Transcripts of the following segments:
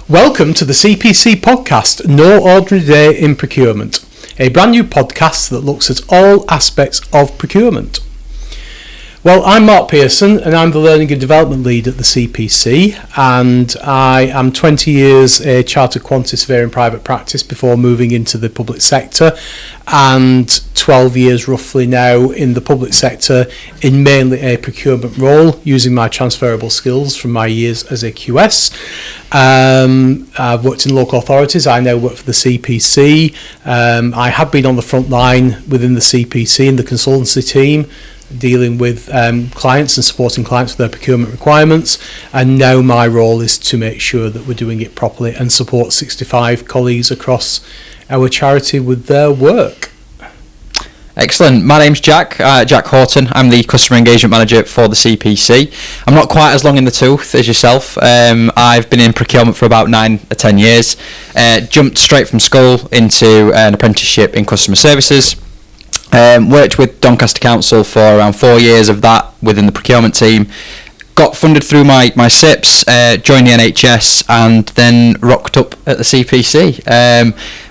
Welcome to the CPC podcast, No Ordinary Day in Procurement, a brand new podcast that looks at all aspects of procurement. Well, I'm Mark Pearson and I'm the Learning and Development Lead at the CPC, and I am 20 years a Chartered Quantity Surveyor in private practice before moving into the public sector, and 12 years roughly now in the public sector in mainly a procurement role using my transferable skills from my years as a QS. I've worked in local authorities. I now work for the CPC. I have been on the front line within the CPC in the consultancy team, dealing with clients and supporting clients with their procurement requirements, and now my role is to make sure that we're doing it properly and support 65 colleagues across our charity with their work. Excellent. My name's Jack Horton. I'm the Customer Engagement Manager for the CPC. I'm not quite as long in the tooth as yourself. I've been in procurement for about 9 or 10 years. Jumped straight from school into an apprenticeship in customer services. Worked with Doncaster Council for around 4 years of that within the procurement team. Got funded through my SIPs, joined the NHS, and then rocked up at the CPC.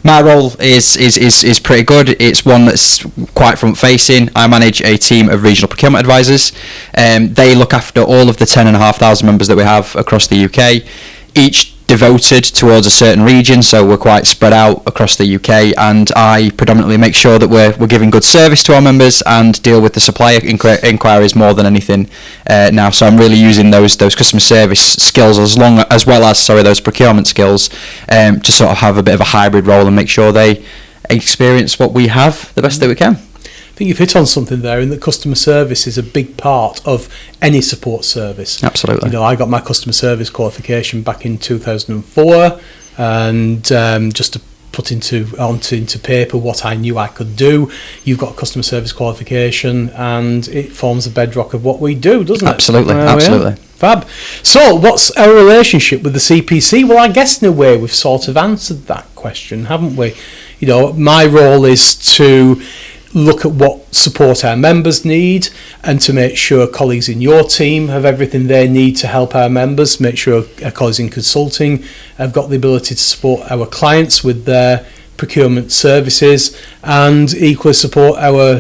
My role is pretty good. It's one that's quite front facing. I manage a team of regional procurement advisors. They look after all of the 10,500 members that we have across the UK, each devoted towards a certain region, so we're quite spread out across the UK, and I predominantly make sure that we're giving good service to our members and deal with the supplier inquiries more than anything now. So I'm really using those customer service skills as well as those procurement skills to sort of have a bit of a hybrid role and make sure they experience what we have the best that we can. I think you've hit on something there, in that customer service is a big part of any support service. Absolutely. You know, I got my customer service qualification back in 2004, and just to put into paper what I knew I could do, you've got a customer service qualification, and it forms the bedrock of what we do, doesn't it? Absolutely. Fab. So, what's our relationship with the CPC? Well, I guess in a way we've sort of answered that question, haven't we? You know, my role is to look at what support our members need and to make sure colleagues in your team have everything they need to help our members, make sure our colleagues in consulting have got the ability to support our clients with their procurement services, and equally support our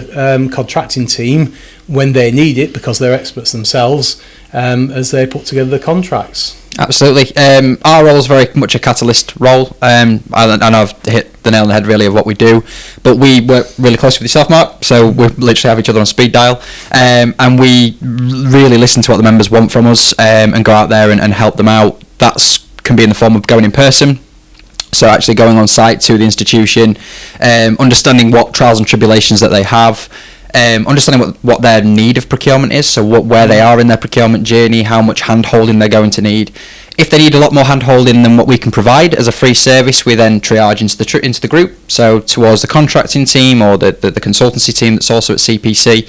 contracting team when they need it, because they're experts themselves, as they put together the contracts. Absolutely. Our role is very much a catalyst role. I know I've hit the nail on the head really of what we do, but we work really closely with yourself, Mark, so we literally have each other on speed dial, and we really listen to what the members want from us, and go out there and help them out. That can be in the form of going in person, so actually going on site to the institution, understanding what trials and tribulations that they have, understanding what their need of procurement is, so where they are in their procurement journey, how much hand-holding they're going to need. If they need a lot more hand-holding than what we can provide as a free service, we then triage into the group, so towards the contracting team or the consultancy team that's also at CPC.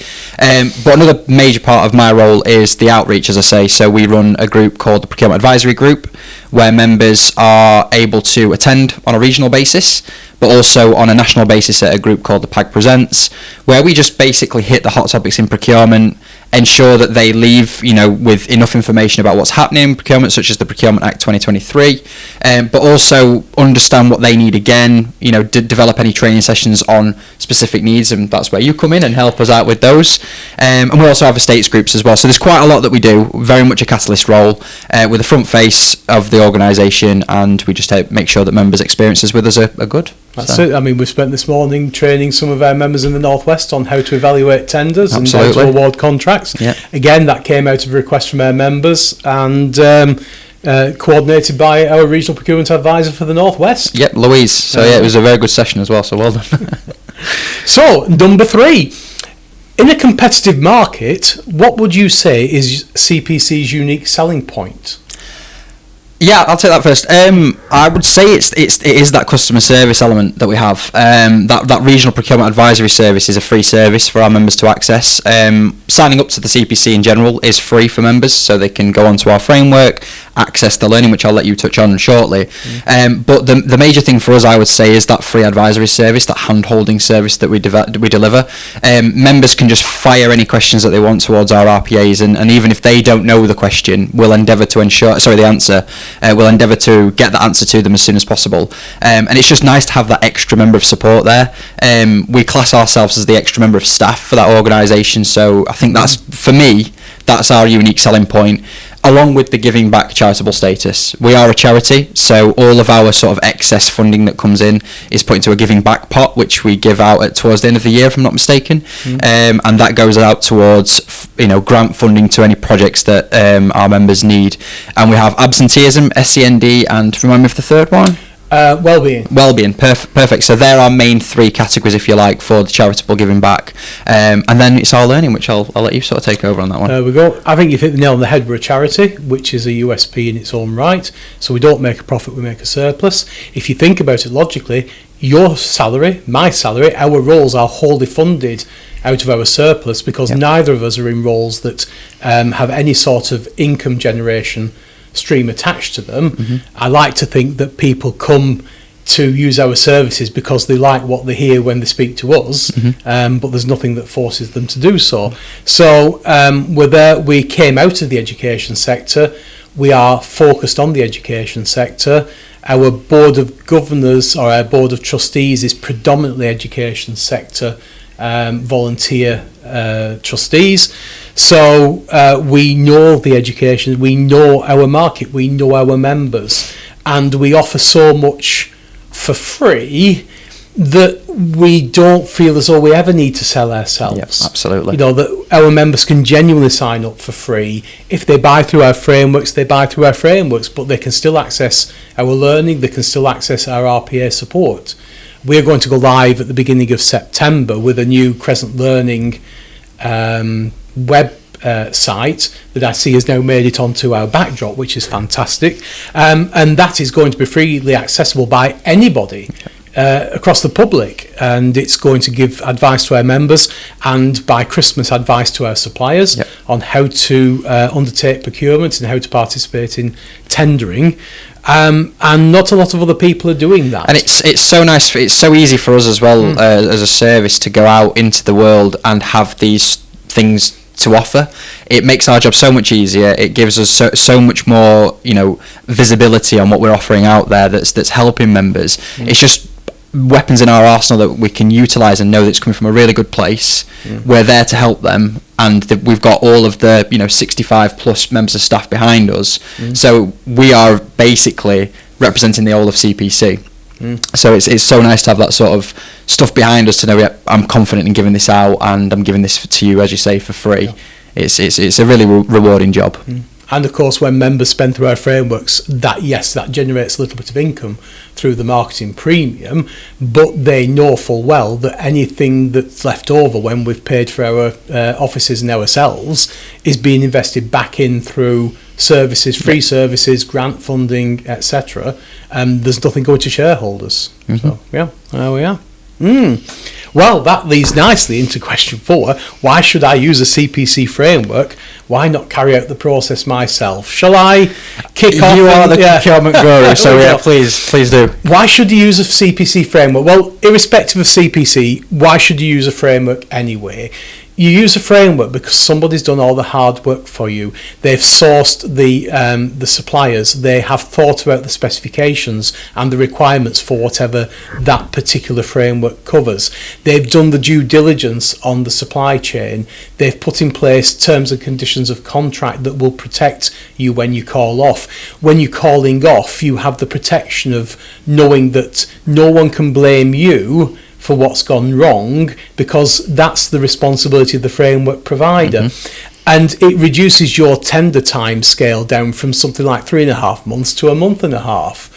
But another major part of my role is the outreach, as I say. So we run a group called the Procurement Advisory Group, where members are able to attend on a regional basis, but also on a national basis at a group called the PAG Presents, where we just basically hit the hot topics in procurement, ensure that they leave, with enough information about what's happening in procurement, such as the Procurement Act 2023, but also understand what they need again, develop any training sessions on specific needs, and that's where you come in and help us out with those. And we also have estates groups as well, so there's quite a lot that we do, very much a catalyst role, with the front face of the organisation, and we just make sure that members' experiences with us are good. That's it. I mean, we've spent this morning training some of our members in the Northwest on how to evaluate tenders and how to award contracts. Yeah. Again, that came out of a request from our members, and coordinated by our regional procurement advisor for the Northwest. Yep, Louise. So it was a very good session as well, so well done. So, number 3. In a competitive market, what would you say is CPC's unique selling point? Yeah, I'll take that first. I would say it is that customer service element that we have. That regional procurement advisory service is a free service for our members to access. Signing up to the CPC in general is free for members, so they can go onto our framework, access the learning, which I'll let you touch on shortly. But the major thing for us, I would say, is that free advisory service, that hand-holding service that we deliver. Members can just fire any questions that they want towards our RPAs, and even if they don't know the question, we'll endeavour to the answer. We'll endeavour to get the answer to them as soon as possible. And it's just nice to have that extra member of support there. We class ourselves as the extra member of staff for that organisation, so I think that's, for me, that's our unique selling point, along with the giving back charitable status. We are a charity, so all of our sort of excess funding that comes in is put into a giving back pot, which we give out towards the end of the year, if I'm not mistaken. And that goes out towards, grant funding to any projects that our members need. And we have absenteeism, SEND, and remind me of the third one? Wellbeing, perfect. So they're our main three categories, if you like, for the charitable giving back. And then it's our learning, which I'll let you sort of take over on that one. There we go. I think you've hit the nail on the head. We're a charity, which is a USP in its own right. So we don't make a profit, we make a surplus. If you think about it logically, your salary, my salary, our roles are wholly funded out of our surplus, because neither of us are in roles that have any sort of income generation stream attached to them. I like to think that people come to use our services because they like what they hear when they speak to us, but there's nothing that forces them to do so. So we're there. We came out of the education sector. We are focused on the education sector. Our board of governors, or our board of trustees, is predominantly education sector volunteer trustees. So we know the education, we know our market, we know our members, and we offer so much for free that we don't feel as though we ever need to sell ourselves. Yes, absolutely. That our members can genuinely sign up for free. If they buy through our frameworks, they buy through our frameworks, but they can still access our learning, they can still access our RPA support. We're going to go live at the beginning of September with a new Crescent Learning web site that I see has now made it onto our backdrop, which is fantastic. And that is going to be freely accessible by anybody across the public. And it's going to give advice to our members, and by Christmas advice to our suppliers on how to undertake procurement and how to participate in tendering. And not a lot of other people are doing that. And it's so nice, it's so easy for us as well as a service to go out into the world and have these things to offer. It makes our job so much easier. It gives us so much more, visibility on what we're offering out there that's helping members. It's just weapons in our arsenal that we can utilise and know that it's coming from a really good place. We're there to help them, and we've got all of the 65 plus members of staff behind us. So we are basically representing the whole of CPC. So it's so nice to have that sort of stuff behind us to know I'm confident in giving this out, and I'm giving this to you, as you say, for free. It's a really rewarding job. And of course, when members spend through our frameworks, that generates a little bit of income through the marketing premium, but they know full well that anything that's left over when we've paid for our offices and ourselves is being invested back in through services, free services, grant funding, etc. There's nothing going to shareholders. So there we are. Well, that leads nicely into question 4. Why should I use a CPC framework? Why not carry out the process myself? Shall I kick off? You are the procurement guru, so please do. Why should you use a CPC framework? Well, irrespective of CPC, why should you use a framework anyway? You use a framework because somebody's done all the hard work for you. They've sourced the suppliers. They have thought about the specifications and the requirements for whatever that particular framework covers. They've done the due diligence on the supply chain. They've put in place terms and conditions of contract that will protect you when you call off. When you're calling off, you have the protection of knowing that no one can blame you for what's gone wrong, because that's the responsibility of the framework provider. And it reduces your tender time scale down from something like 3.5 months to a month and a half.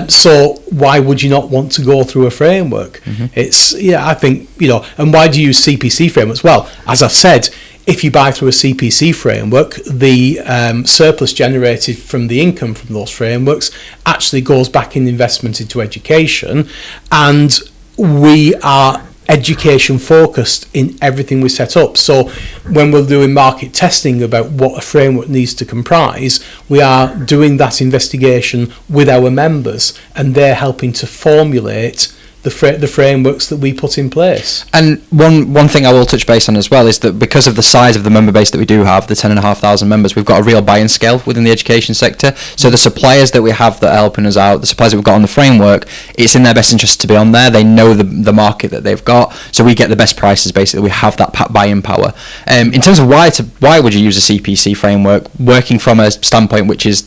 So why would you not want to go through a framework? I think, and why do you use CPC frameworks? Well, as I've said, if you buy through a CPC framework, the surplus generated from the income from those frameworks actually goes back in investment into education, and we are education focused in everything we set up. So when we're doing market testing about what a framework needs to comprise, we are doing that investigation with our members, and they're helping to formulate the frameworks that we put in place. And one thing I will touch base on as well is that because of the size of the member base that we do have, the 10,500 members, we've got a real buy-in scale within the education sector. So the suppliers that we have that are helping us out, the suppliers that we've got on the framework, it's in their best interest to be on there. They know the market that they've got, so we get the best prices. Basically, we have that buy-in power. In terms of why would you use a CPC framework, working from a standpoint which is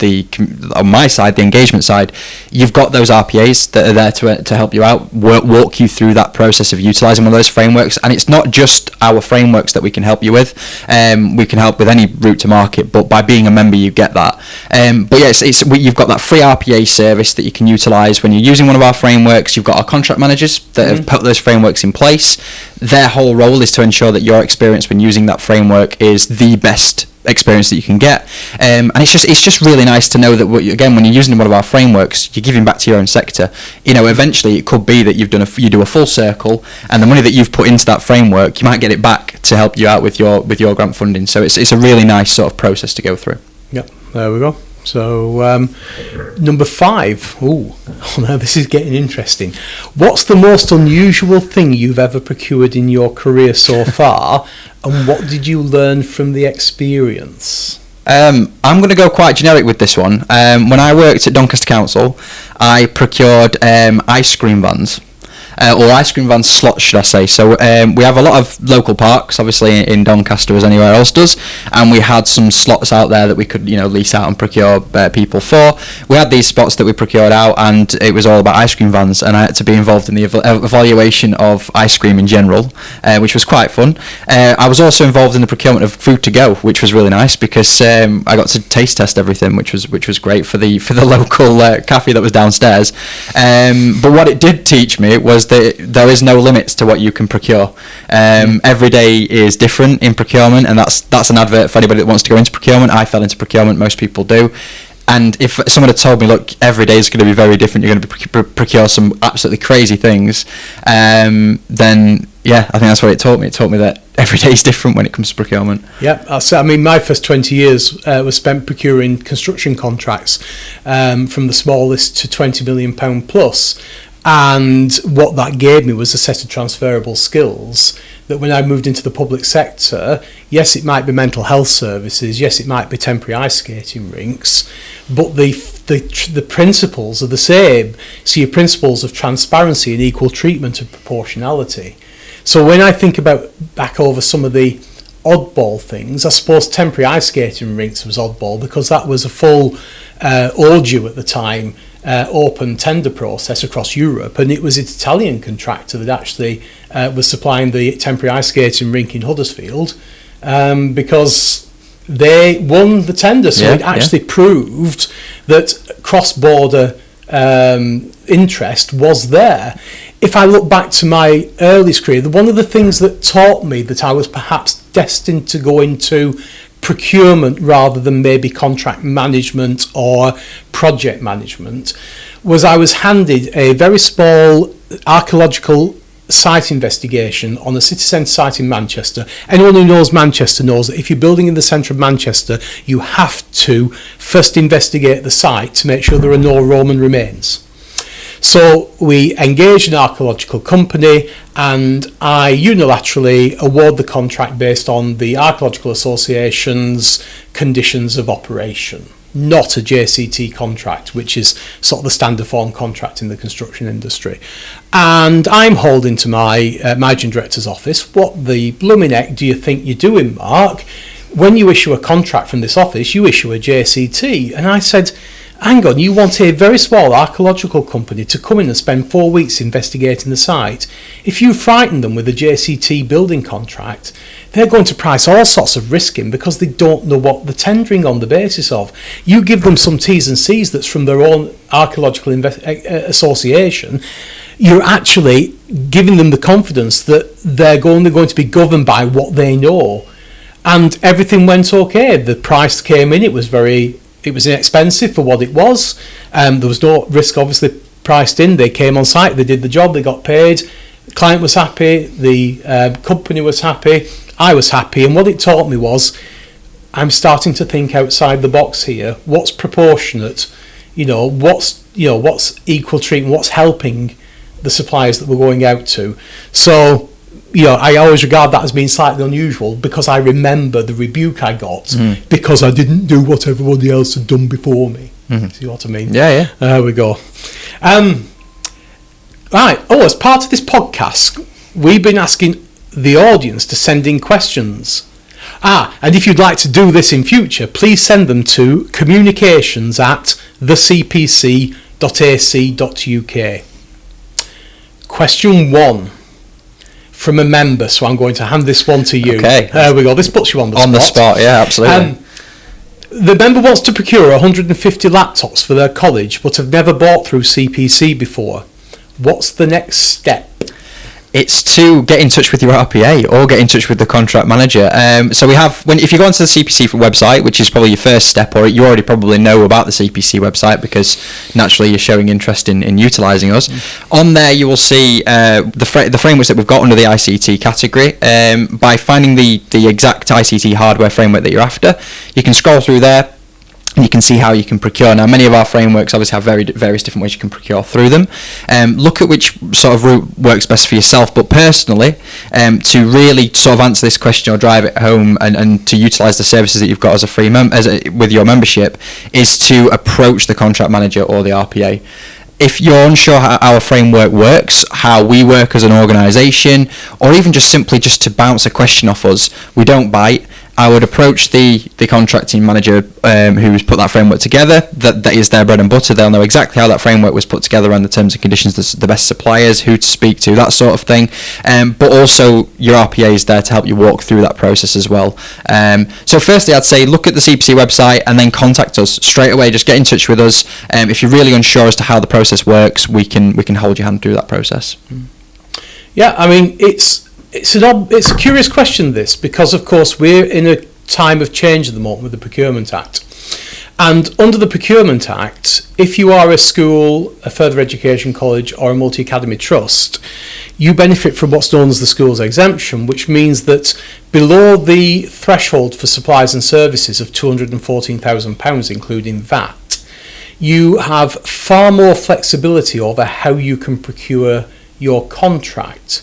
on my side, the engagement side, you've got those RPAs that are there to help you out, walk you through that process of utilising one of those frameworks. And it's not just our frameworks that we can help you with. We can help with any route to market, but by being a member you get that. But yeah, you've got that free RPA service that you can utilise when you're using one of our frameworks. You've got our contract managers that have put those frameworks in place. Their whole role is to ensure that your experience when using that framework is the best experience that you can get, and it's just really nice to know that again, when you're using one of our frameworks, you're giving back to your own sector. Eventually it could be that you do a full circle, and the money that you've put into that framework, you might get it back to help you out with your grant funding. So it's a really nice sort of process to go through. Yep, there we go. So number 5. Oh now this is getting interesting. What's the most unusual thing you've ever procured in your career so far, and what did you learn from the experience? I'm going to go quite generic with this one. When I worked at Doncaster Council, I procured ice cream vans. Or ice cream van slots, should I say. So we have a lot of local parks, obviously, in Doncaster as anywhere else does, and we had some slots out there that we could lease out and procure people for. We had these spots that we procured out, and it was all about ice cream vans, and I had to be involved in the evaluation of ice cream in general, which was quite fun. I was also involved in the procurement of food to go, which was really nice because I got to taste test everything, which was great for the local cafe that was downstairs. But what it did teach me was that there is no limits to what you can procure. Every day is different in procurement, and that's an advert for anybody that wants to go into procurement. I fell into procurement, most people do. And if someone had told me, look, every day is going to be very different, you're going to procure some absolutely crazy things, then yeah, I think that's what it taught me. It taught me that every day is different when it comes to procurement. Yeah, so I mean, my first 20 years was spent procuring construction contracts, from the smallest to £20 million plus. And what that gave me was a set of transferable skills that when I moved into the public sector, yes, it might be mental health services, yes, it might be temporary ice skating rinks, but the principles are the same. So your principles of transparency and equal treatment and proportionality. So when I think back over some of the oddball things, I suppose temporary ice skating rinks was oddball because that was a full ordeal at the time. Open tender process across Europe, and it was an Italian contractor that actually was supplying the temporary ice skating rink in Huddersfield because they won the tender, so it actually proved that cross-border interest was there. If I look back to my earliest career, one of the things that taught me that I was perhaps destined to go into procurement rather than maybe contract management or project management was I was handed a very small archaeological site investigation on a city centre site in Manchester. Anyone who knows Manchester knows that if you're building in the centre of Manchester, you have to first investigate the site to make sure there are no Roman remains. So we engaged an archaeological company, and I unilaterally award the contract based on the Archaeological Association's conditions of operation, not a JCT contract, which is sort of the standard form contract in the construction industry. And I'm holding to my managing director's office, what the blooming heck do you think you're doing, Mark? When you issue a contract from this office, you issue a JCT. And I said, hang on, you want a very small archaeological company to come in and spend 4 weeks investigating the site. If you frighten them with a JCT building contract, they're going to price all sorts of risk in because they don't know what they're tendering on the basis of. You give them some T's and C's that's from their own archaeological association, you're actually giving them the confidence that they're only going to be governed by what they know. And everything went okay. The price came in, it was inexpensive for what it was. There was no risk obviously priced in. They came on site, they did the job, they got paid. client was happy, the company was happy, I was happy, and what it taught me was I'm starting to think outside the box here. What's proportionate? What's equal treatment? What's helping the suppliers that we're going out to? So, I always regard that as being slightly unusual because I remember the rebuke I got because I didn't do what everybody else had done before me. See what I mean? Yeah. There we go. Right. As part of this podcast, we've been asking the audience to send in questions. And if you'd like to do this in future, please send them to communications@thecpc.ac.uk. Question 1 from a member, so I'm going to hand this one to you. Okay. There we go. This puts you on the spot. On the spot, yeah, absolutely. The member wants to procure 150 laptops for their college, but have never bought through CPC before. What's the next step? It's to get in touch with your RPA or get in touch with the contract manager. So we have, if you go onto the CPC website, which is probably your first step, or you already probably know about the CPC website because naturally you're showing interest in utilising us. On there you will see the frameworks that we've got under the ICT category. By finding the exact ICT hardware framework that you're after, you can scroll through there. You can see how you can procure. Now, many of our frameworks obviously have various different ways you can procure through them. Look at which sort of route works best for yourself. But personally, to really sort of answer this question or drive it home and to utilise the services that you've got as a free with your membership, is to approach the contract manager or the RPA. If you're unsure how our framework works, how we work as an organisation, or even just simply to bounce a question off us, we don't bite. I would approach the contracting manager who's put that framework together. That is their bread and butter. They'll know exactly how that framework was put together and the terms and conditions, the best suppliers, who to speak to, that sort of thing. But also your RPA is there to help you walk through that process as well. So firstly, I'd say look at the CPC website and then contact us straight away. Just get in touch with us. If you're really unsure as to how the process works, we can hold your hand through that process. Yeah, I mean, it's a curious question, this, because of course we're in a time of change at the moment with the Procurement Act. And under the Procurement Act, if you are a school, a further education college or a multi-academy trust, you benefit from what's known as the schools exemption, which means that below the threshold for supplies and services of £214,000, including VAT, you have far more flexibility over how you can procure your contract.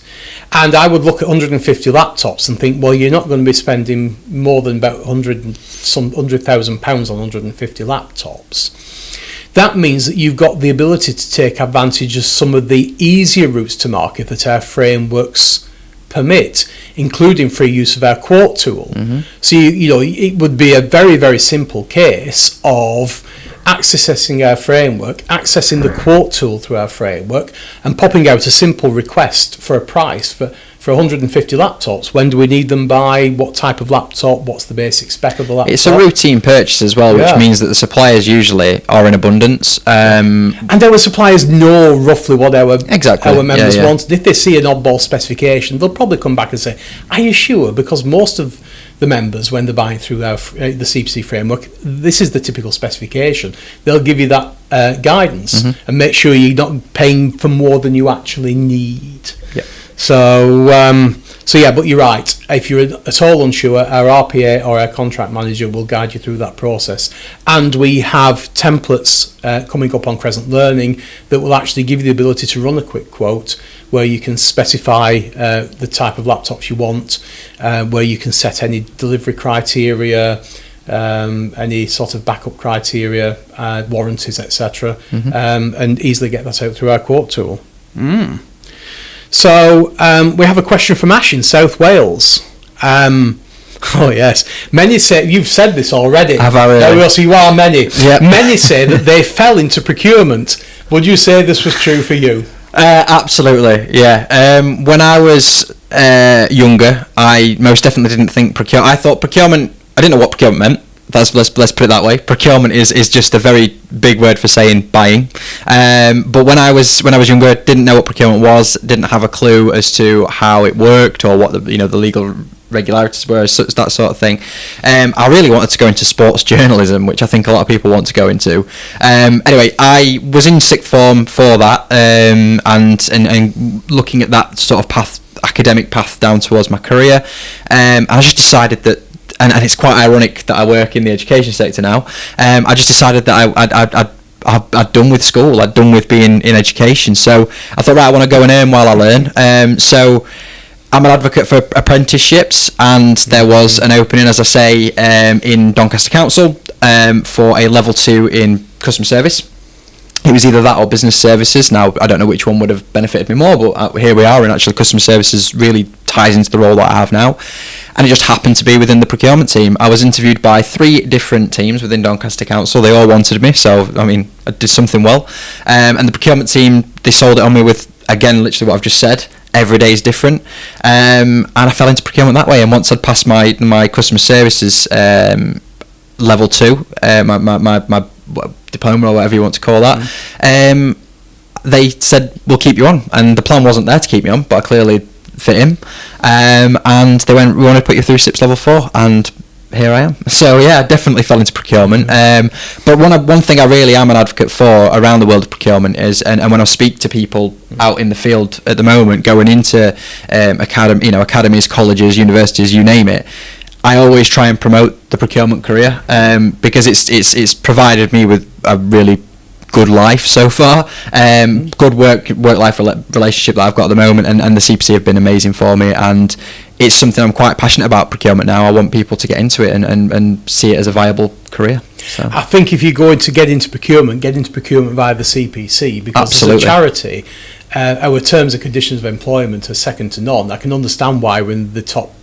And I would look at 150 laptops and think, well, you're not going to be spending more than about £100,000 on 150 laptops. That means that you've got the ability to take advantage of some of the easier routes to market that our frameworks permit, including free use of our quote tool. So it would be a very, very simple case of accessing our framework, accessing the quote tool through our framework, and popping out a simple request for a price for 150 laptops. When do we need them by? What type of laptop? What's the basic spec of the laptop? It's a routine purchase as well, which means that the suppliers usually are in abundance. And our suppliers know roughly what our members want. If they see an oddball specification, they'll probably come back and say, are you sure? Because most of the members, when they're buying through the CPC framework, this is the typical specification. They'll give you that guidance and make sure you're not paying for more than you actually need. Yeah. So but you're right. If you're at all unsure, our RPA or our contract manager will guide you through that process. And we have templates coming up on Crescent Learning that will actually give you the ability to run a quick quote where you can specify the type of laptops you want, where you can set any delivery criteria, any sort of backup criteria, warranties, etc., and easily get that out through our quote tool. So we have a question from Ash in South Wales. Oh yes, many say, you've said this already. Have I really? So you are many. Yep. Many say that they fell into procurement. Would you say this was true for you? Absolutely, yeah. When I was younger, I most definitely didn't think procurement. I thought procurement. I didn't know what procurement meant. Let's put it that way. Procurement is just a very big word for saying buying. But when I was younger, didn't know what procurement was, didn't have a clue as to how it worked or what the legal regularities were, such that sort of thing. I really wanted to go into sports journalism, which I think a lot of people want to go into. Anyway, I was in sixth form for that, and looking at that sort of academic path down towards my career. I just decided that, and it's quite ironic that I work in the education sector now. I just decided that I'd done with school. I'd done with being in education. So I thought, right, I want to go and earn while I learn. So I'm an advocate for apprenticeships, and there was an opening, as I say, in Doncaster Council for a level 2 in customer service. It was either that or business services. Now, I don't know which one would have benefited me more, but here we are, and actually customer services really ties into the role that I have now. And it just happened to be within the procurement team. I was interviewed by 3 different teams within Doncaster Council. They all wanted me, so, I mean, I did something well. And the procurement team, they sold it on me with, again, literally what I've just said. Every day is different. And I fell into procurement that way. And once I'd passed my customer services level 2, my diploma or whatever you want to call that, they said, we'll keep you on. And the plan wasn't there to keep me on, but I clearly fit in. And they went, we want to put you through SIPS level 4, and here I am. So yeah, I definitely fell into procurement. But one thing I really am an advocate for around the world of procurement is, and when I speak to people out in the field at the moment, going into academies, colleges, universities, you name it, I always try and promote the procurement career, because it's provided me with a really good life so far, good work-life relationship that I've got at the moment, and the CPC have been amazing for me, and it's something I'm quite passionate about, procurement now. I want people to get into it and see it as a viable career. So. I think if you're going to get into procurement via the CPC, because Absolutely. As a charity, our terms and conditions of employment are second to none. I can understand why we're in the top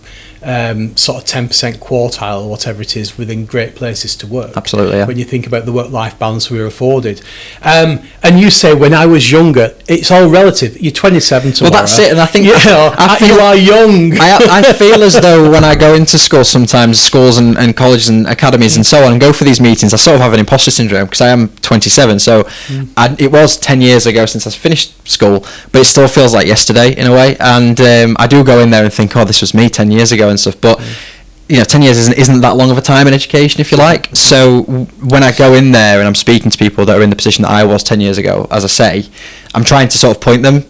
sort of 10% quartile or whatever it is within great places to work. Absolutely, yeah. When you think about the work-life balance we were afforded. And you say, when I was younger, it's all relative. You're 27 tomorrow. Well, that's it, and I think you are young. I feel as though when I go into schools and colleges and academies and so on, and go for these meetings, I sort of have an imposter syndrome, because I am 27, so it was 10 years ago since I finished school, but it still feels like yesterday in a way, and I do go in there and think, oh, this was me 10 years ago and stuff, but 10 years isn't that long of a time in education, if you like. So when I go in there and I'm speaking to people that are in the position that I was 10 years ago, as I say, I'm trying to sort of point them,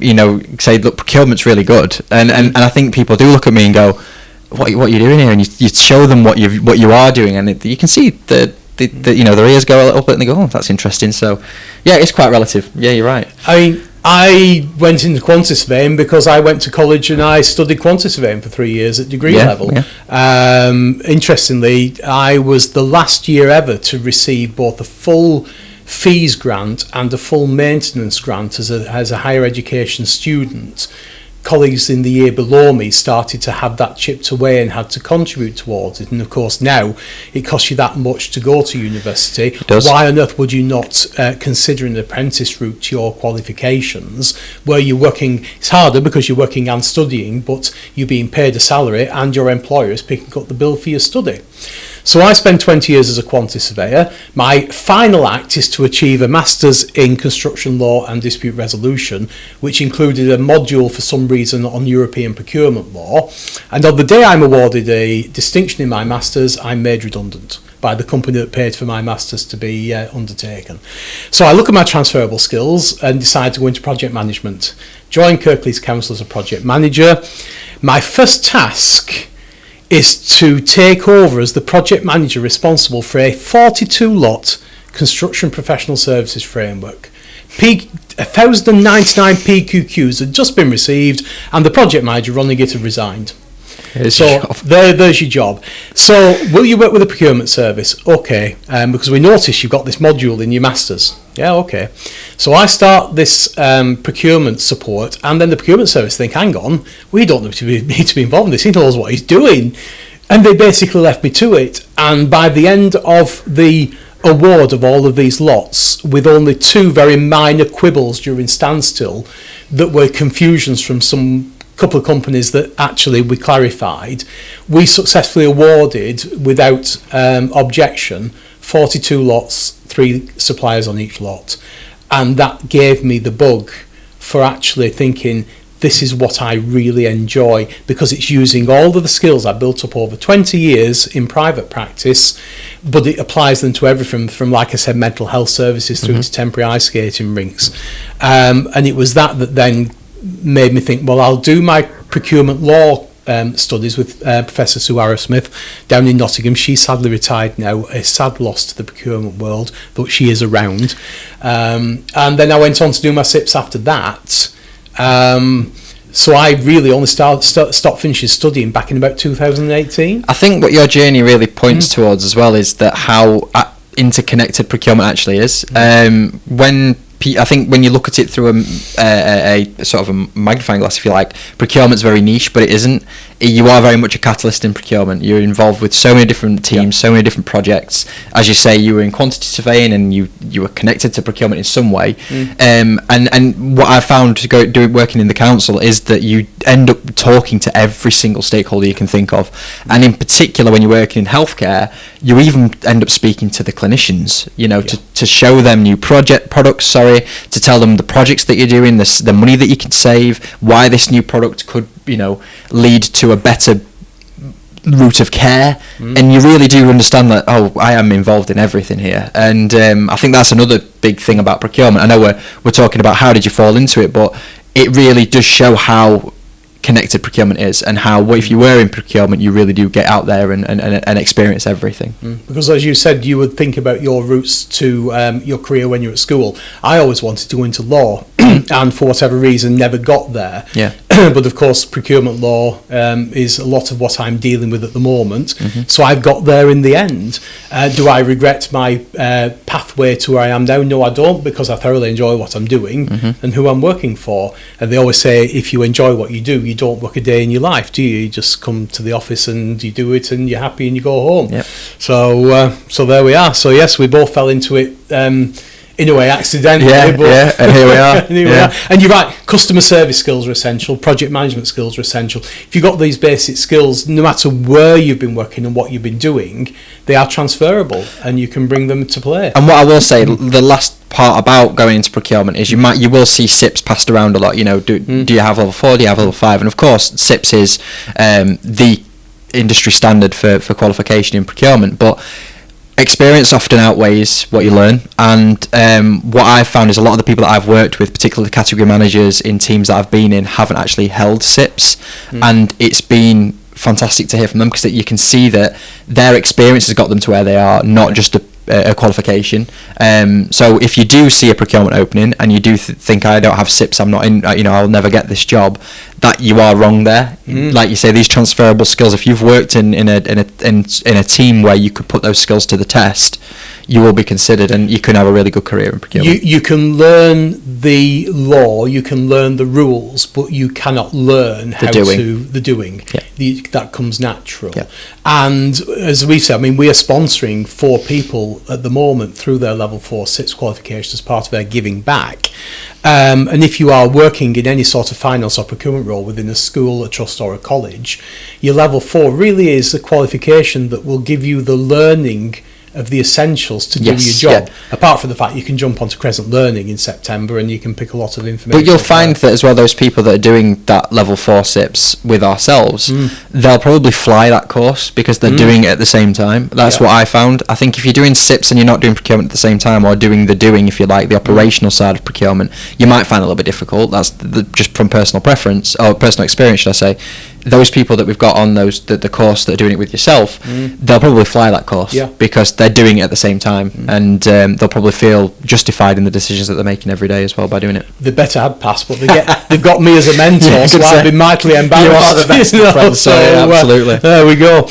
say, look, procurement's really good, and I think people do look at me and go, what are you doing here? And you show them what you are doing, and you can see their ears go a little bit and they go, oh, that's interesting. So yeah, it's quite relative. Yeah, you're right. I went into quantity surveying because I went to college and I studied quantity surveying for 3 years at degree level. Yeah. Interestingly, I was the last year ever to receive both a full fees grant and a full maintenance grant as a higher education student. Colleagues in the year below me started to have that chipped away and had to contribute towards it, and of course now it costs you that much to go to university. It does. Why on earth would you not consider an apprentice route to your qualifications, where you're working? It's harder because you're working and studying, but you're being paid a salary and your employer is picking up the bill for your study. So I spent 20 years as a quantity surveyor. My final act is to achieve a Master's in Construction Law and Dispute Resolution, which included a module for some reason on European procurement law. And on the day I'm awarded a distinction in my Master's, I'm made redundant by the company that paid for my Master's to be undertaken. So I look at my transferable skills and decide to go into project management. Joined Kirklees Council as a project manager. My first task is to take over as the project manager responsible for a 42-lot construction professional services framework. 1,099 PQQs had just been received, and the project manager running it had resigned. There's your job. So, will you work with the procurement service? Okay, because we notice you've got this module in your Masters. Yeah, okay. So I start this procurement support, and then the procurement service think, hang on, we don't need to be involved in this. He knows what he's doing. And they basically left me to it. And by the end of the award of all of these lots, with only 2 very minor quibbles during standstill that were confusions from some couple of companies that actually we clarified, we successfully awarded without objection 42 lots, 3 suppliers on each lot, and that gave me the bug for actually thinking, this is what I really enjoy, because it's using all of the skills I built up over 20 years in private practice, but it applies them to everything from, like I said, mental health services through to temporary ice skating rinks. And it was that then made me think, well, I'll do my procurement law studies with Professor Sue Arrowsmith down in Nottingham. She's sadly retired now, a sad loss to the procurement world, but she is around. And then I went on to do my SIPs after that. So I really only stopped finishing studying back in about 2018. I think what your journey really points towards as well is that how interconnected procurement actually is. I think when you look at it through a sort of a magnifying glass, if you like, procurement's very niche, but it isn't. You are very much a catalyst in procurement. You're involved with so many different teams, so many different projects. As you say, you were in quantity surveying and you were connected to procurement in some way. And what I found working in the council is that you end up talking to every single stakeholder you can think of. And in particular, when you're working in healthcare, you even end up speaking to the clinicians, to show them new products, to tell them the projects that you're doing, the money that you can save, why this new product could, lead to a better route of care. And you really do understand that, I am involved in everything here. And I think that's another big thing about procurement. I know we're talking about how did you fall into it, but it really does show how connected procurement is, and how if you were in procurement you really do get out there and experience everything. Because as you said, you would think about your routes to your career when you were at school. I always wanted to go into law and for whatever reason never got there. But of course procurement law is a lot of what I'm dealing with at the moment. So I've got there in the end. Do I regret my pathway to where I am now? No, I don't, because I thoroughly enjoy what I'm doing and who I'm working for. And they always say, if you enjoy what you do, you don't work a day in your life, do you? You just come to the office and you do it and you're happy and you go home. So there we are. So yes, we both fell into it in a way accidentally. And here we are. And you're right, customer service skills are essential, project management skills are essential. If you've got these basic skills, no matter where you've been working and what you've been doing, they are transferable and you can bring them to play. And what I will say, the last part about going into procurement is you will see SIPs passed around a lot. Do you have level 4, do you have level 5? And of course SIPs is the industry standard for qualification in procurement, but experience often outweighs what you learn. And what I've found is a lot of the people that I've worked with, particularly category managers in teams that I've been in, haven't actually held SIPs. And it's been fantastic to hear from them, because you can see that their experience has got them to where they are, not just a qualification. So if you do see a procurement opening and you do think, I don't have SIPs, I'm not in, I'll never get this job, that you are wrong there. Like you say, these transferable skills, if you've worked in a team where you could put those skills to the test, you will be considered and you can have a really good career in procurement. You can learn the law, you can learn the rules, but you cannot learn the doing. That comes natural. And as we've said, we are sponsoring 4 people at the moment through their level 4 SIPs qualification as part of their giving back. And if you are working in any sort of finance or procurement role within a school, a trust or a college, your level 4 really is a qualification that will give you the learning of the essentials to do your job. Apart from the fact you can jump onto Crescent Learning in September and you can pick a lot of information. But you'll find that as well, those people that are doing that level 4 SIPs with ourselves, they'll probably fly that course because they're doing it at the same time. That's what I found. I think if you're doing SIPs and you're not doing procurement at the same time, or doing the doing, if you like, the operational side of procurement, you might find it a little bit difficult. That's just from personal preference, or personal experience, should I say. Those people that we've got on the course that are doing it with yourself, they'll probably fly that course because they're doing it at the same time, and they'll probably feel justified in the decisions that they're making every day as well by doing it. They better had passed, but they've got me as a mentor, so I've been mightily embarrassed. You are the best of friends, absolutely. There we go.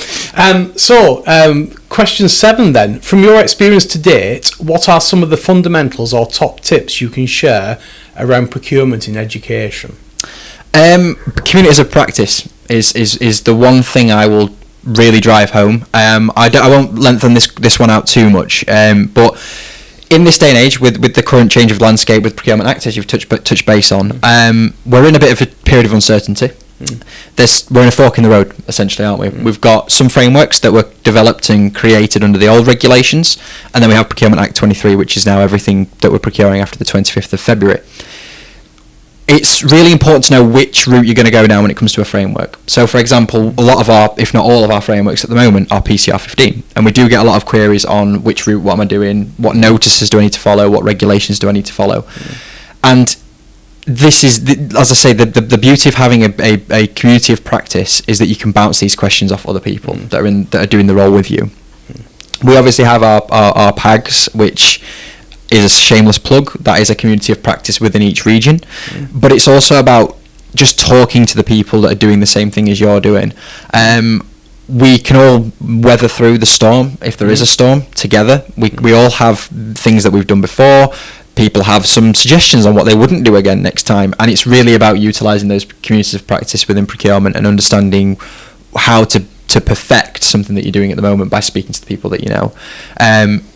Question 7 then. From your experience to date, what are some of the fundamentals or top tips you can share around procurement in education? Communities of practice is the one thing I will really drive home. I won't lengthen this one out too much, but in this day and age, with the current change of landscape with Procurement Act, as you've touched base on, we're in a bit of a period of uncertainty. we're in a fork in the road, essentially, aren't we? We've got some frameworks that were developed and created under the old regulations, and then we have Procurement Act 23, which is now everything that we're procuring after the 25th of February. It's really important to know which route you're going to go down when it comes to a framework. So, for example, a lot of our, if not all of our frameworks at the moment are PCR 15, and we do get a lot of queries on which route, what am I doing, what notices do I need to follow, what regulations do I need to follow. And this is, as I say, the beauty of having a community of practice is that you can bounce these questions off other people that are doing the role with you. We obviously have our PAGs, which is a shameless plug. That is a community of practice within each region, but it's also about just talking to the people that are doing the same thing as you're doing. We can all weather through the storm, if there is a storm, together. We all have things that we've done before. People have some suggestions on what they wouldn't do again next time, and it's really about utilising those communities of practice within procurement and understanding how to perfect something that you're doing at the moment by speaking to the people that you know.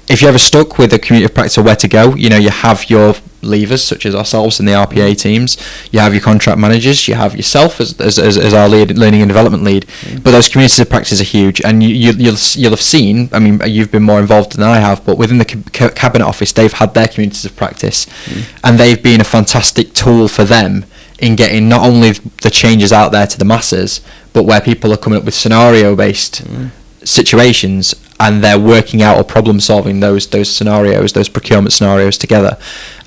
If you're ever stuck with a community of practice or where to go, you have your levers, such as ourselves in the RPA teams, you have your contract managers, you have yourself as our learning and development lead, but those communities of practice are huge, and you'll have seen, I mean, you've been more involved than I have, but within the Cabinet Office, they've had their communities of practice, and they've been a fantastic tool for them in getting not only the changes out there to the masses, but where people are coming up with scenario-based situations, and they're working out or problem solving those scenarios, those procurement scenarios together.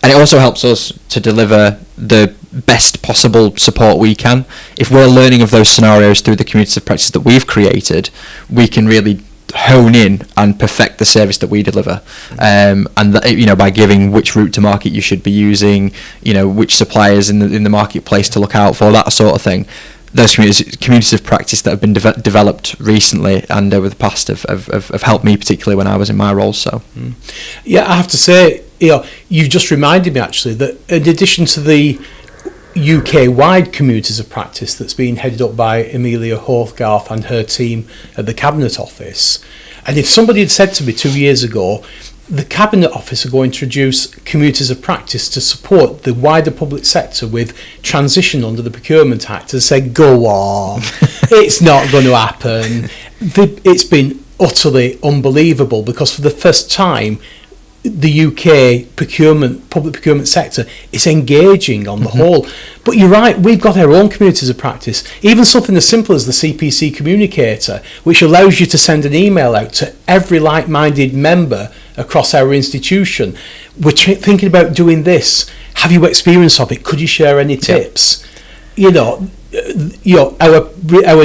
And it also helps us to deliver the best possible support we can. If we're learning of those scenarios through the communities of practice that we've created, we can really hone in and perfect the service that we deliver, and by giving which route to market you should be using, which suppliers in the marketplace to look out for, that sort of thing. Those communities of practice that have been developed recently and over the past have helped me, particularly when I was in my role. So, yeah, I have to say, you've just reminded me actually that in addition to the UK-wide communities of practice that's been headed up by Amelia Hothgarth and her team at the Cabinet Office, and if somebody had said to me 2 years ago, the Cabinet Office are going to introduce communities of practice to support the wider public sector with transition under the Procurement Act, and say, go on, it's not going to happen. It's been utterly unbelievable, because for the first time, the UK public procurement sector is engaging on the whole. But you're right, we've got our own communities of practice. Even something as simple as the CPC communicator, which allows you to send an email out to every like-minded member across our institution. We're thinking about doing this. Have you experience of it? Could you share any tips? Our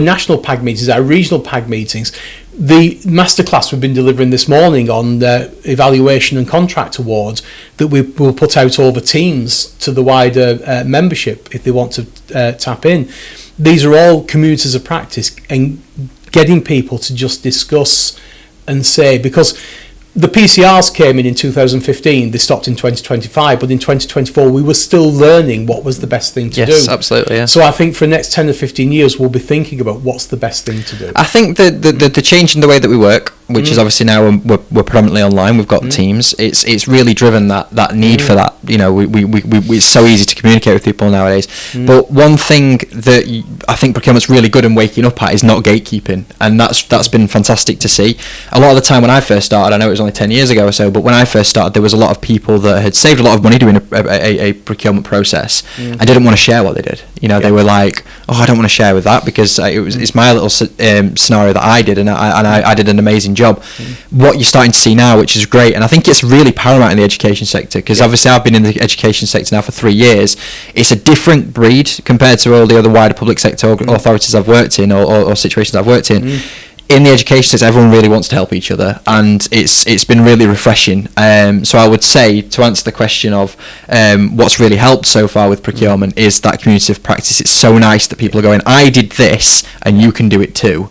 national PAG meetings, our regional PAG meetings, the masterclass we've been delivering this morning on evaluation and contract awards that we will put out over Teams to the wider membership if they want to tap in. These are all communities of practice, and getting people to just discuss and say, because the PCRs came in 2015, they stopped in 2025, but in 2024 we were still learning what was the best thing to do. Yes, absolutely, yeah. So I think for the next 10 or 15 years we'll be thinking about what's the best thing to do. I think the change in the way that we work, which is obviously now we're predominantly online, we've got Teams, it's really driven that need for that. It's so easy to communicate with people nowadays. But one thing that I think procurement's really good in waking up at is not gatekeeping, and that's been fantastic to see. A lot of the time when I first started, I know it was only 10 years ago or so, but when I first started, there was a lot of people that had saved a lot of money doing a procurement process and didn't want to share what they did. They were like, I don't want to share with that because it's my little scenario that I did, and I did an amazing job. What you're starting to see now, which is great, and I think it's really paramount in the education sector, because obviously I've been in the education sector now for 3 years. It's a different breed compared to all the other wider public sector authorities I've worked in or situations I've worked in. In the education sector, everyone really wants to help each other, and it's been really refreshing. So I would say, to answer the question of what's really helped so far with procurement, is that community of practice. It's so nice that people are going, I did this and you can do it too.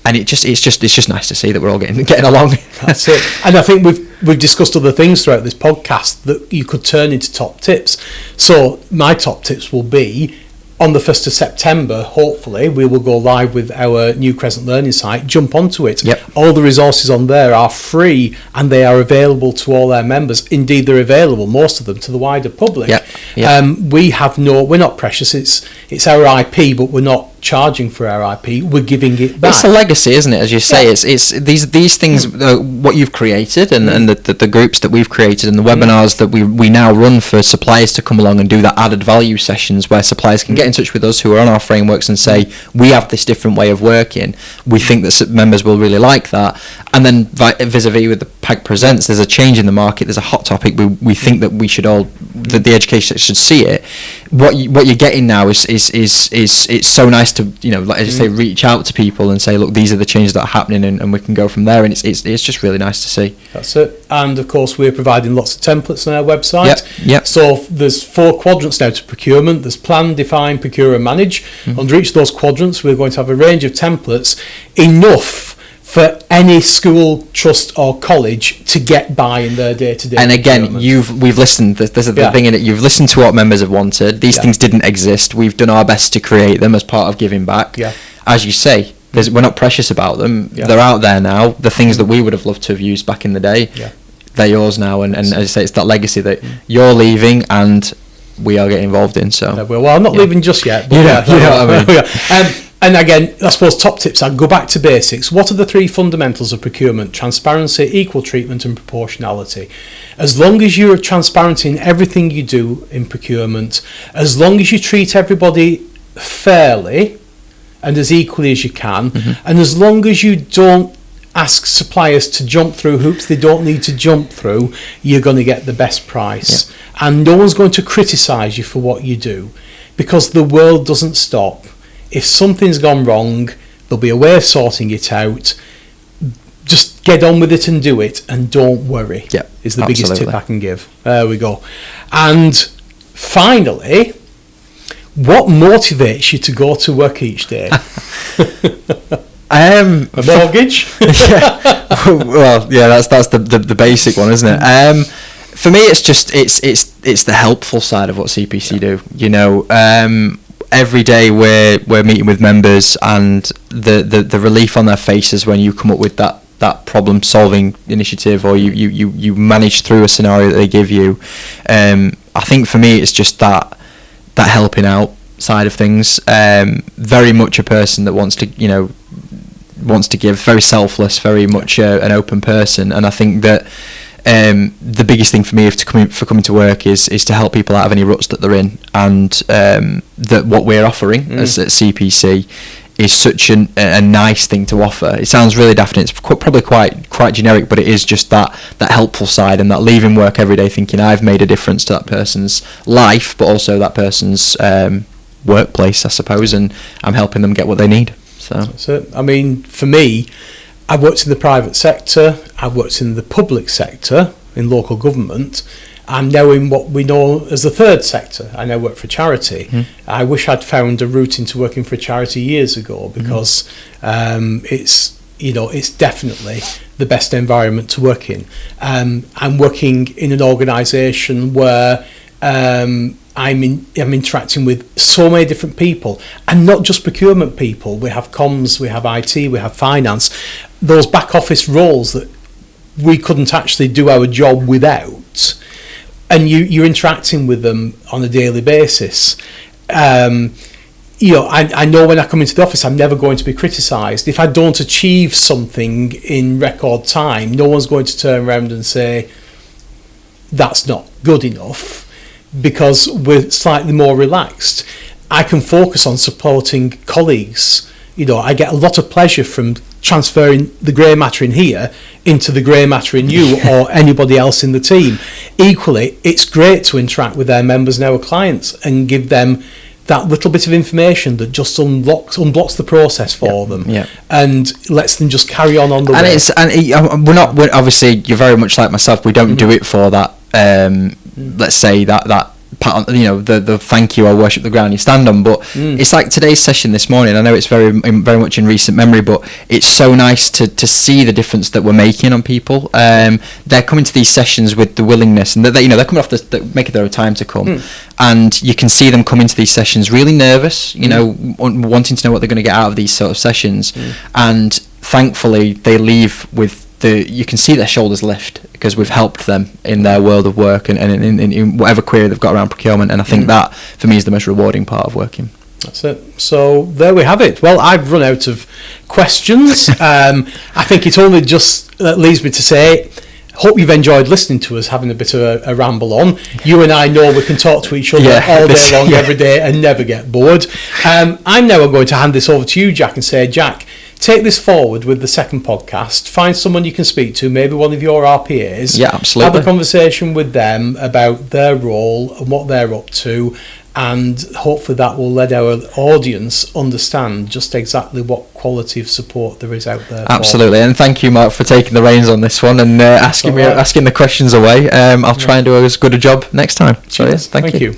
And it's just nice to see that we're all getting along. That's it. And I think we've discussed other things throughout this podcast that you could turn into top tips. So my top tips will be, on the 1st of September, hopefully, we will go live with our new Crescent Learning site. Jump onto it. Yep. All the resources on there are free, and they are available to all our members. Indeed, they're available, most of them, to the wider public. Yep. We're not precious. It's our IP, but we're not charging for our IP. We're giving it back. It's a legacy, isn't it? As you say, it's these things, what you've created, and the groups that we've created, and the webinars that we now run for suppliers to come along and do that added value sessions where suppliers can get in touch with us who are on our frameworks and say, we have this different way of working. We think that members will really like that. And then vis-a-vis with the PAG Presents, there's a change in the market. There's a hot topic. We think that we should all, that the education should see it. What you're getting now is it's so nice to, like as you say, reach out to people and say, look, these are the changes that are happening, and we can go from there. And it's just really nice to see. That's it. And of course, we're providing lots of templates on our website. Yep. So there's 4 quadrants now to procurement. There's plan, define, procure, and manage. Under each of those quadrants, we're going to have a range of templates, enough for any school, trust, or college to get by in their day-to-day. And again, we've listened. There's the thing in it. You've listened to what members have wanted. These things didn't exist. We've done our best to create them as part of giving back. As you say, we're not precious about them. They're out there now. The things that we would have loved to have used back in the day, they're yours now. And as I say, it's that legacy that you're leaving and we are getting involved in. So well, I'm not leaving just yet. But you know what I mean. And again, I suppose top tips, I'd go back to basics. What are the 3 fundamentals of procurement? Transparency, equal treatment, and proportionality. As long as you're transparent in everything you do in procurement, as long as you treat everybody fairly and as equally as you can, and as long as you don't ask suppliers to jump through hoops they don't need to jump through, you're going to get the best price. And no one's going to criticise you for what you do, because the world doesn't stop. If something's gone wrong, there'll be a way of sorting it out. Just get on with it and do it, and don't worry. Is the biggest tip I can give. There we go. And finally, what motivates you to go to work each day? A mortgage? Well, that's the basic one, isn't it? For me, it's just it's the helpful side of what CPC do. Every day we're meeting with members, and the relief on their faces when you come up with that problem solving initiative, or you manage through a scenario that they give you. I think for me it's just that helping out side of things. Very much a person that wants to give, very selfless, very much an open person, and I think that the biggest thing for me for coming to work is to help people out of any ruts that they're in, and that what we're offering as at CPC is such a nice thing to offer. It sounds really daft, and it's probably quite generic, but it is just that helpful side, and that leaving work every day thinking I've made a difference to that person's life, but also that person's workplace, I suppose, and I'm helping them get what they need. So that's it. I mean, for me, I've worked in the private sector, I've worked in the public sector, in local government. I'm now in what we know as the third sector. I now work for charity. I wish I'd found a route into working for a charity years ago, because it's definitely the best environment to work in. I'm working in an organisation where I'm interacting with so many different people, and not just procurement people. We have comms, we have IT, we have finance, those back office roles that we couldn't actually do our job without, and you're interacting with them on a daily basis. I know when I come into the office, I'm never going to be criticised. If I don't achieve something in record time, no one's going to turn around and say that's not good enough, because we're slightly more relaxed. I can focus on supporting colleagues. I get a lot of pleasure from transferring the grey matter in here into the grey matter in you or anybody else in the team. Equally, it's great to interact with their members and our clients and give them that little bit of information that just unblocks the process for them, and lets them just carry on the way. We're obviously, you're very much like myself. We don't do it for that. Let's say that pat on, the thank you, I worship the ground you stand on, but it's like today's session this morning. I know it's very much in recent memory, but it's so nice to see the difference that we're making on people. They're coming to these sessions with the willingness, and they're coming off making their own time to come, and you can see them come into these sessions really nervous, wanting to know what they're going to get out of these sort of sessions, and thankfully they leave with you can see their shoulders lift. because we've helped them in their world of work and in whatever query they've got around procurement. And I think that, for me, is the most rewarding part of working. That's it. So there we have it. Well, I've run out of questions. I think it only just leaves me to say, hope you've enjoyed listening to us having a bit of a ramble on. You and I know we can talk to each other all day long, every day, and never get bored. I'm now going to hand this over to you, Jack, and say, Jack, take this forward with the second podcast. Find someone you can speak to, maybe one of your RPAs. Yeah, absolutely. Have a conversation with them about their role and what they're up to. And hopefully that will let our audience understand just exactly what quality of support there is out there. Absolutely, and thank you, Mark, for taking the reins on this one and asking the questions away. I'll try and do as good a job next time. So, yes, thank you.